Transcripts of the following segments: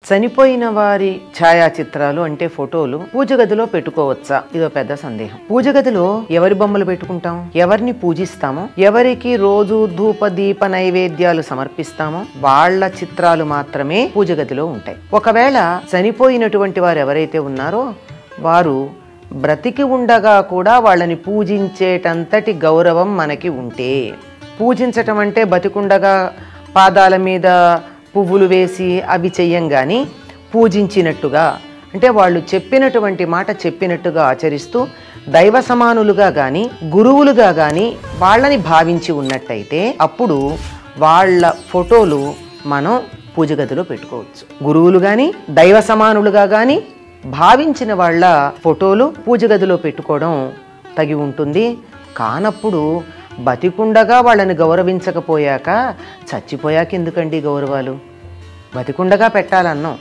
చనిపోయిన వారి ఛాయాచిత్రాలు అంటే ఫోటోలు పూజ గదిలో పెట్టుకోవచ్చా? ఇదో పెద్ద సందేహం. పూజ గదిలో ఎవరి బొమ్మలు పెట్టుకుంటాం, ఎవరిని పూజిస్తామో, ఎవరికి రోజు ధూప దీప నైవేద్యాలు సమర్పిస్తామో వాళ్ళ చిత్రాలు మాత్రమే పూజ గదిలో ఉంటాయి. ఒకవేళ చనిపోయినటువంటి వారు ఎవరైతే ఉన్నారో వారు బ్రతికి ఉండగా కూడా వాళ్ళని పూజించేటంతటి గౌరవం మనకి ఉంటే, పూజించటం అంటే బతికుండగా పాదాల మీద పువ్వులు వేసి అవి చెయ్యం కానీ పూజించినట్టుగా, అంటే వాళ్ళు చెప్పినటువంటి మాట చెప్పినట్టుగా ఆచరిస్తూ దైవ సమానులుగా కానీ గురువులుగా కానీ వాళ్ళని భావించి ఉన్నట్టయితే అప్పుడు వాళ్ళ ఫోటోలు మనం పూజ గదిలో పెట్టుకోవచ్చు. గురువులు కానీ దైవ సమానులుగా కానీ భావించిన వాళ్ళ ఫోటోలు పూజ గదిలో పెట్టుకోవడం తగి ఉంటుంది. కానప్పుడు బతికుండగా వాళ్ళని గౌరవించకపోయాక చచ్చిపోయాక ఎందుకండి గౌరవాలు? బతికుండగా పెట్టాలన్నాం,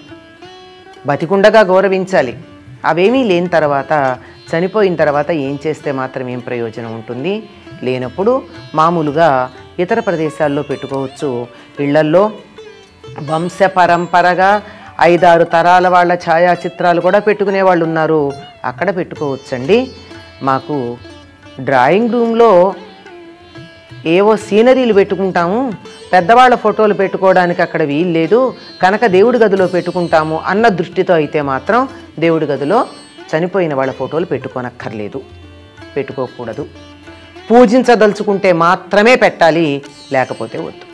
బతికుండగా గౌరవించాలి. అవేమీ లేని తర్వాత చనిపోయిన తర్వాత ఏం చేస్తే మాత్రం ఏం ప్రయోజనం ఉంటుంది? లేనప్పుడు మామూలుగా ఇతర ప్రదేశాల్లో పెట్టుకోవచ్చు. ఇళ్లల్లో వంశపరంపరగా 5-6 తరాల వాళ్ళ ఛాయాచిత్రాలు కూడా పెట్టుకునే వాళ్ళు ఉన్నారు, అక్కడ పెట్టుకోవచ్చండి. మాకు డ్రాయింగ్ రూమ్లో ఏవో సీనరీలు పెట్టుకుంటాము, పెద్దవాళ్ళ ఫోటోలు పెట్టుకోవడానికి అక్కడ వీలు లేదు కనుక దేవుడి గదిలో పెట్టుకుంటాము అన్న దృష్టితో అయితే మాత్రం దేవుడి గదిలో చనిపోయిన వాళ్ళ ఫోటోలు పెట్టుకోనక్కర్లేదు, పెట్టుకోకూడదు. పూజించదలుచుకుంటే మాత్రమే పెట్టాలి, లేకపోతే వద్దు.